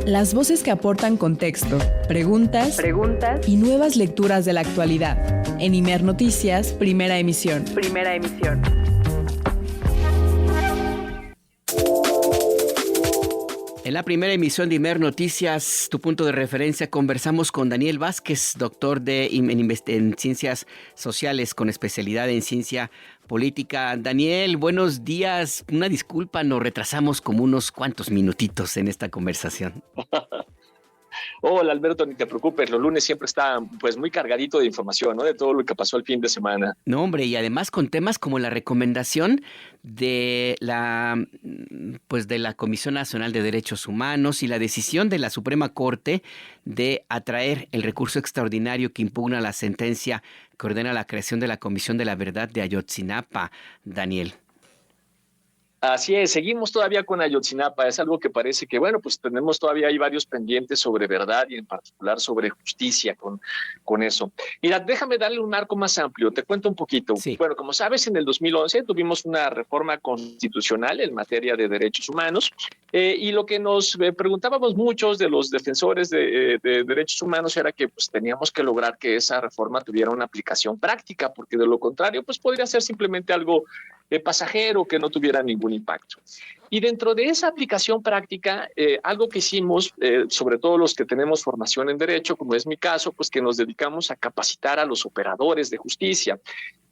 Las voces que aportan contexto, preguntas y nuevas lecturas de la actualidad. En Imer Noticias, primera emisión. En la primera emisión de Imer Noticias, tu punto de referencia, conversamos con Daniel Vázquez, doctor en Ciencias Sociales con especialidad en Ciencia Política. Daniel, buenos días. Una disculpa, nos retrasamos como unos cuantos minutitos en esta conversación. Hola Alberto, ni te preocupes, los lunes siempre está pues muy cargadito de información, ¿no? De todo lo que pasó el fin de semana. No, hombre, y además con temas como la recomendación de de la Comisión Nacional de Derechos Humanos y la decisión de la Suprema Corte de atraer el recurso extraordinario que impugna la sentencia que ordena la creación de la Comisión de la Verdad de Ayotzinapa, Daniel. Así es, seguimos todavía con Ayotzinapa, es algo que parece que, bueno, pues tenemos todavía hay varios pendientes sobre verdad y en particular sobre justicia con eso. Mira, déjame darle un marco más amplio, te cuento un poquito. Sí. Bueno, como sabes, en el 2011 tuvimos una reforma constitucional en materia de derechos humanos y lo que nos preguntábamos muchos de los defensores de derechos humanos era que pues teníamos que lograr que esa reforma tuviera una aplicación práctica, porque de lo contrario, pues podría ser simplemente algo pasajero que no tuviera ningún impacto. Y dentro de esa aplicación práctica, algo que hicimos, sobre todo los que tenemos formación en derecho, como es mi caso, pues que nos dedicamos a capacitar a los operadores de justicia.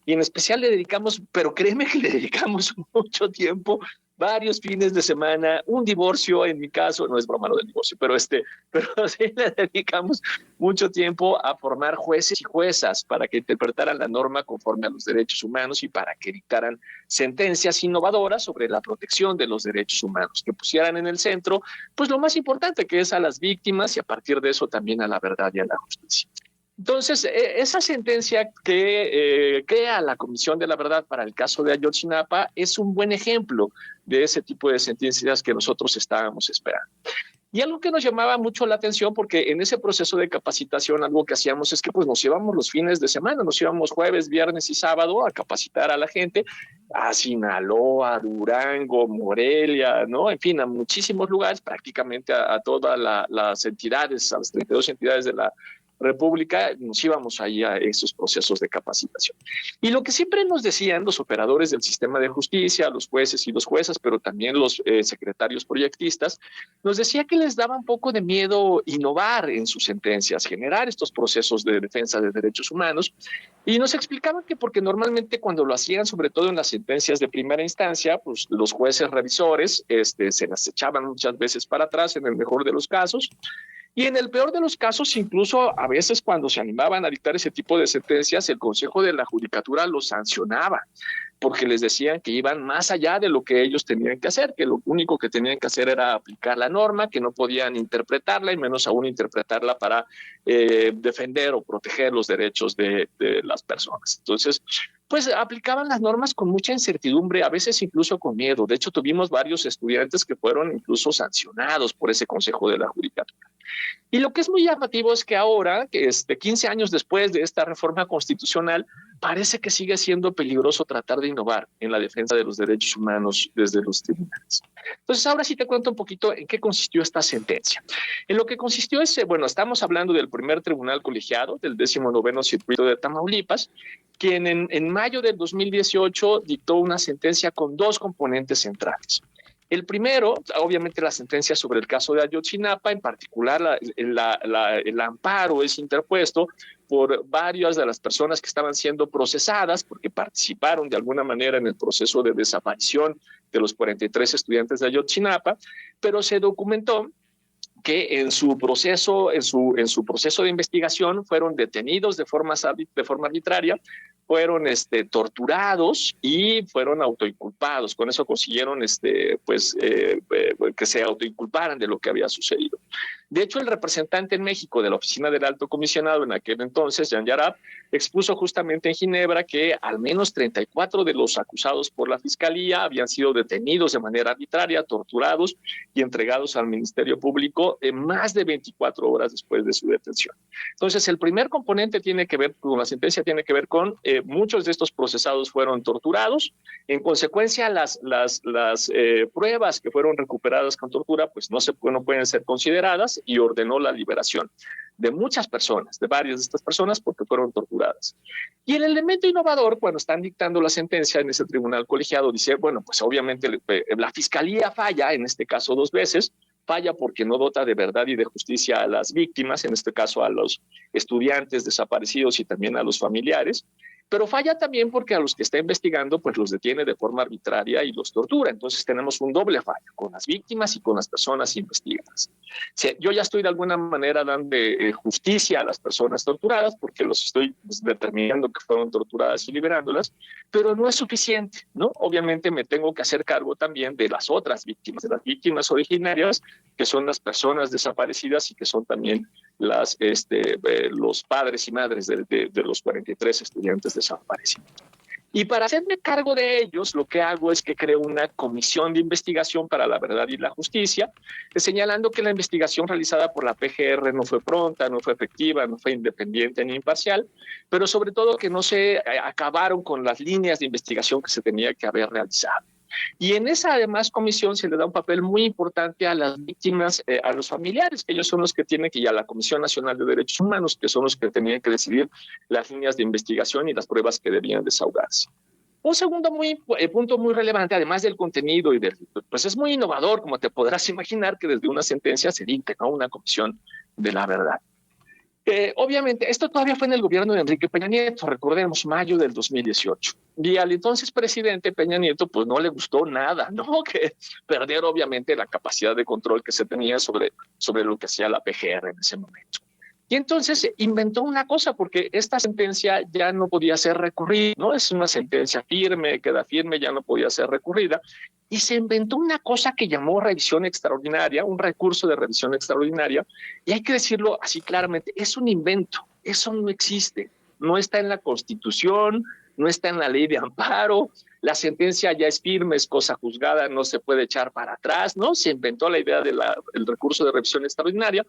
Y en especial le dedicamos, pero créeme que le dedicamos mucho tiempo, varios fines de semana, un divorcio en mi caso, no es broma lo del divorcio, pero sí le dedicamos mucho tiempo a formar jueces y juezas para que interpretaran la norma conforme a los derechos humanos y para que dictaran sentencias innovadoras sobre la protección de los derechos humanos, que pusieran en el centro pues lo más importante, que es a las víctimas y a partir de eso también a la verdad y a la justicia. Entonces, esa sentencia que crea la Comisión de la Verdad para el caso de Ayotzinapa es un buen ejemplo de ese tipo de sentencias que nosotros estábamos esperando. Y algo que nos llamaba mucho la atención, porque en ese proceso de capacitación algo que hacíamos es que pues nos íbamos los fines de semana, nos íbamos jueves, viernes y sábado a capacitar a la gente a Sinaloa, Durango, Morelia, ¿no? En fin, a muchísimos lugares, prácticamente a todas las entidades, a las 32 entidades de la República, nos íbamos ahí a esos procesos de capacitación. Y lo que siempre nos decían los operadores del sistema de justicia, los jueces y los juezas, pero también los secretarios proyectistas, nos decía que les daba un poco de miedo innovar en sus sentencias, generar estos procesos de defensa de derechos humanos, y nos explicaban que porque normalmente cuando lo hacían, sobre todo en las sentencias de primera instancia, pues los jueces revisores se las echaban muchas veces para atrás en el mejor de los casos, y en el peor de los casos, incluso a veces cuando se animaban a dictar ese tipo de sentencias, el Consejo de la Judicatura los sancionaba, porque les decían que iban más allá de lo que ellos tenían que hacer, que lo único que tenían que hacer era aplicar la norma, que no podían interpretarla y menos aún interpretarla para defender o proteger los derechos de las personas. Entonces, pues aplicaban las normas con mucha incertidumbre, a veces incluso con miedo. De hecho, tuvimos varios estudiantes que fueron incluso sancionados por ese Consejo de la Judicatura. Y lo que es muy llamativo es que ahora, 15 años después de esta reforma constitucional, parece que sigue siendo peligroso tratar de innovar en la defensa de los derechos humanos desde los tribunales. Entonces, ahora sí te cuento un poquito en qué consistió esta sentencia. En lo que consistió es, estamos hablando del primer tribunal colegiado del 19º Circuito de Tamaulipas, quien en mayo del 2018 dictó una sentencia con dos componentes centrales. El primero, obviamente, la sentencia sobre el caso de Ayotzinapa, en particular el amparo es interpuesto por varias de las personas que estaban siendo procesadas porque participaron de alguna manera en el proceso de desaparición de los 43 estudiantes de Ayotzinapa, pero se documentó que en su proceso de investigación fueron detenidos de forma arbitraria, fueron torturados y fueron autoinculpados. Con eso consiguieron que se autoinculparan de lo que había sucedido. De hecho, el representante en México de la Oficina del Alto Comisionado en aquel entonces, Jan Yarab, expuso justamente en Ginebra que al menos 34 de los acusados por la Fiscalía habían sido detenidos de manera arbitraria, torturados y entregados al Ministerio Público en más de 24 horas después de su detención. Entonces, el primer componente tiene que ver con la sentencia, tiene que ver con muchos de estos procesados fueron torturados. En consecuencia, las pruebas que fueron recuperadas con tortura pues no pueden ser consideradas, y ordenó la liberación de muchas personas, de varias de estas personas, porque fueron torturadas. Y el elemento innovador, cuando están dictando la sentencia en ese tribunal colegiado, dice, bueno, pues obviamente la Fiscalía falla, en este caso 2 veces, falla porque no dota de verdad y de justicia a las víctimas, en este caso a los estudiantes desaparecidos y también a los familiares, pero falla también porque a los que está investigando pues los detiene de forma arbitraria y los tortura. Entonces tenemos un doble fallo con las víctimas y con las personas investigadas. O sea, yo ya estoy de alguna manera dando justicia a las personas torturadas porque los estoy determinando que fueron torturadas y liberándolas, pero no es suficiente, ¿no? Obviamente me tengo que hacer cargo también de las otras víctimas, de las víctimas originarias, que son las personas desaparecidas y que son también los padres y madres de los 43 estudiantes desaparecidos. Y para hacerme cargo de ellos, lo que hago es que creo una comisión de investigación para la verdad y la justicia, señalando que la investigación realizada por la PGR no fue pronta, no fue efectiva, no fue independiente ni imparcial, pero sobre todo que no se acabaron con las líneas de investigación que se tenía que haber realizado. Y en esa, además, comisión se le da un papel muy importante a las víctimas, a los familiares, que ellos son los que tienen que, y a la Comisión Nacional de Derechos Humanos, que son los que tenían que decidir las líneas de investigación y las pruebas que debían desahogarse. Un segundo punto muy relevante, además del contenido pues es muy innovador, como te podrás imaginar, que desde una sentencia se dicte, ¿no?, una comisión de la verdad. Obviamente, esto todavía fue en el gobierno de Enrique Peña Nieto, recordemos, mayo del 2018. Y al entonces presidente Peña Nieto, pues no le gustó nada, ¿no? Que perder obviamente la capacidad de control que se tenía sobre lo que hacía la PGR en ese momento. Y entonces inventó una cosa, porque esta sentencia ya no podía ser recurrida, ¿no? Es una sentencia firme, queda firme, ya no podía ser recurrida. Y se inventó una cosa que llamó revisión extraordinaria, un recurso de revisión extraordinaria, y hay que decirlo así claramente, es un invento, eso no existe, no está en la Constitución, no está en la ley de amparo, la sentencia ya es firme, es cosa juzgada, no se puede echar para atrás, ¿no? Se inventó la idea del recurso de revisión extraordinaria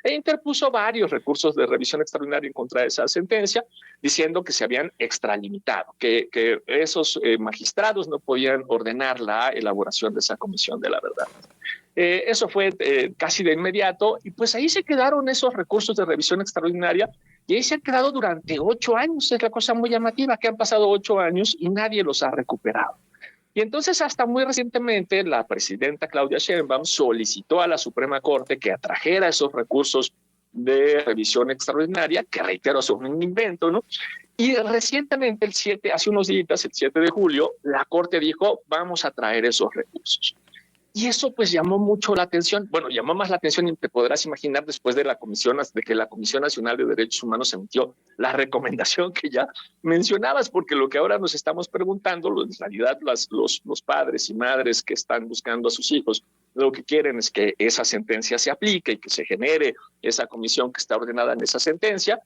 e interpuso varios recursos de revisión extraordinaria en contra de esa sentencia, diciendo que se habían extralimitado, que esos magistrados no podían ordenar la elaboración de esa comisión de la verdad. Eso fue casi de inmediato, y pues ahí se quedaron esos recursos de revisión extraordinaria, y ahí se han quedado durante 8 años. Es la cosa muy llamativa, que han pasado 8 años y nadie los ha recuperado. Y entonces, hasta muy recientemente, la presidenta Claudia Sheinbaum solicitó a la Suprema Corte que atrajera esos recursos de revisión extraordinaria, que reitero, son un invento, ¿no? Y recientemente, hace unos días, el 7 de julio, la Corte dijo, vamos a traer esos recursos. Y eso pues llamó mucho la atención. Bueno, llamó más la atención, y te podrás imaginar, después de que la Comisión Nacional de Derechos Humanos emitió la recomendación que ya mencionabas, porque lo que ahora nos estamos preguntando, en realidad los padres y madres que están buscando a sus hijos, lo que quieren es que esa sentencia se aplique y que se genere esa comisión que está ordenada en esa sentencia.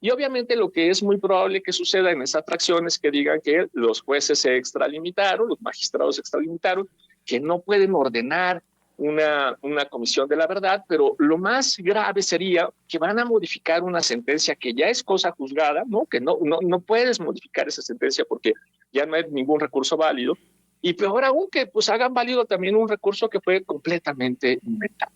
Y obviamente lo que es muy probable que suceda en esa atracción es que digan que los jueces se extralimitaron, los magistrados se extralimitaron, que no pueden ordenar una comisión de la verdad, pero lo más grave sería que van a modificar una sentencia que ya es cosa juzgada, ¿no? Que no puedes modificar esa sentencia porque ya no hay ningún recurso válido, y peor aún que pues hagan válido también un recurso que fue completamente inventado.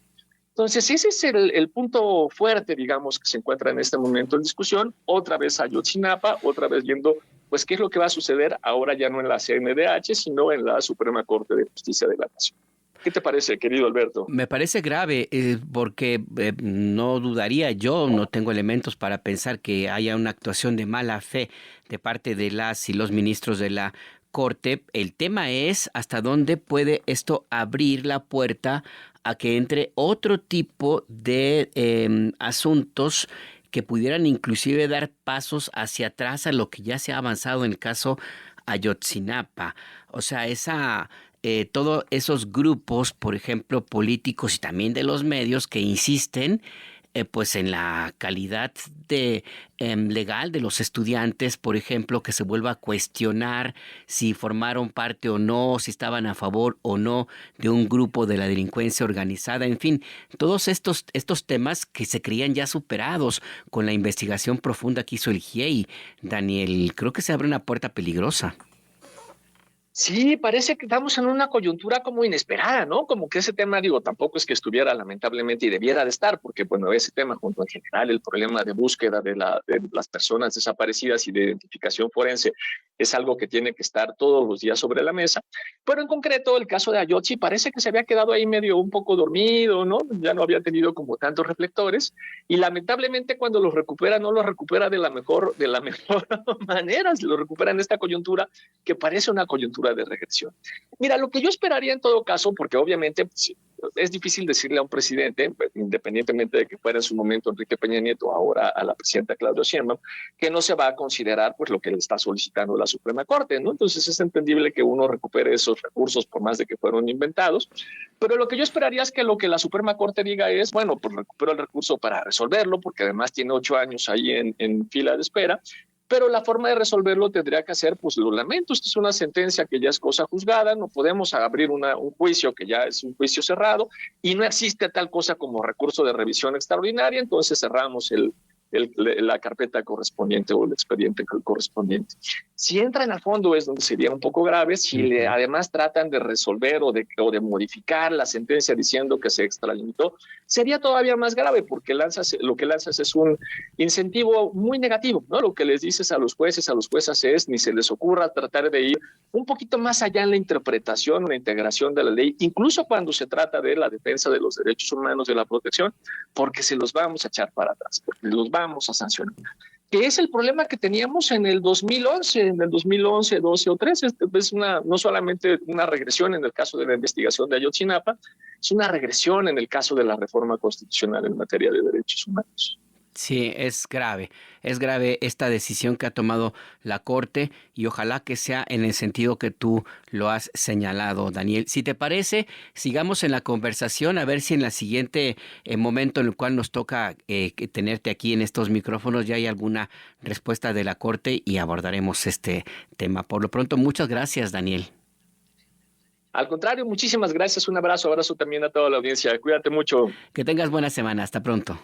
Entonces ese es el punto fuerte, digamos, que se encuentra en este momento en discusión. Otra vez Ayotzinapa, otra vez viendo pues qué es lo que va a suceder ahora ya no en la CNDH, sino en la Suprema Corte de Justicia de la Nación. ¿Qué te parece, querido Alberto? Me parece grave porque no dudaría yo, no tengo elementos para pensar que haya una actuación de mala fe de parte de las y los ministros de la Corte. El tema es hasta dónde puede esto abrir la puerta a que entre otro tipo de asuntos que pudieran inclusive dar pasos hacia atrás a lo que ya se ha avanzado en el caso Ayotzinapa. O sea, todos esos grupos, por ejemplo, políticos y también de los medios que insisten pues en la calidad de legal de los estudiantes, por ejemplo, que se vuelva a cuestionar si formaron parte o no, si estaban a favor o no de un grupo de la delincuencia organizada, en fin, todos estos temas que se creían ya superados con la investigación profunda que hizo el GIEI. Daniel, creo que se abre una puerta peligrosa. Sí, parece que estamos en una coyuntura como inesperada, ¿no? Como que ese tema, digo, tampoco es que estuviera lamentablemente y debiera de estar, porque, bueno, ese tema junto en general, el problema de búsqueda de las personas desaparecidas y de identificación forense es algo que tiene que estar todos los días sobre la mesa. Pero en concreto, el caso de Ayotzi parece que se había quedado ahí medio un poco dormido, ¿no? Ya no había tenido como tantos reflectores y lamentablemente cuando los recupera, no los recupera de la mejor manera, se los recupera en esta coyuntura que parece una coyuntura de regresión. Mira, lo que yo esperaría en todo caso, porque obviamente es difícil decirle a un presidente, independientemente de que fuera en su momento Enrique Peña Nieto, ahora a la presidenta Claudia Sheinbaum, que no se va a considerar pues lo que le está solicitando la Suprema Corte, ¿no? Entonces es entendible que uno recupere esos recursos por más de que fueron inventados, pero lo que yo esperaría es que lo que la Suprema Corte diga es, bueno, pues recupero el recurso para resolverlo, porque además tiene 8 años ahí en fila de espera, pero la forma de resolverlo tendría que ser, pues lo lamento, esto es una sentencia que ya es cosa juzgada, no podemos abrir un juicio que ya es un juicio cerrado y no existe tal cosa como recurso de revisión extraordinaria, entonces cerramos la carpeta correspondiente o el expediente correspondiente. Si entran a fondo es donde sería un poco grave, si además tratan de resolver o de modificar la sentencia diciendo que se extralimitó, sería todavía más grave porque lo que lanzas es un incentivo muy negativo, ¿no? Lo que les dices a los jueces, a los jueces es ni se les ocurra tratar de ir un poquito más allá en la interpretación, la integración de la ley, incluso cuando se trata de la defensa de los derechos humanos, de la protección, porque se los vamos a echar para atrás, porque los vamos a sancionar. Que es el problema que teníamos en el 2011, 12 o 13, es no solamente una regresión en el caso de la investigación de Ayotzinapa, es una regresión en el caso de la reforma constitucional en materia de derechos humanos. Sí, es grave esta decisión que ha tomado la Corte y ojalá que sea en el sentido que tú lo has señalado, Daniel. Si te parece, sigamos en la conversación a ver si en el siguiente momento en el cual nos toca tenerte aquí en estos micrófonos ya hay alguna respuesta de la Corte y abordaremos este tema. Por lo pronto, muchas gracias, Daniel. Al contrario, muchísimas gracias. Un abrazo también a toda la audiencia. Cuídate mucho. Que tengas buena semana. Hasta pronto.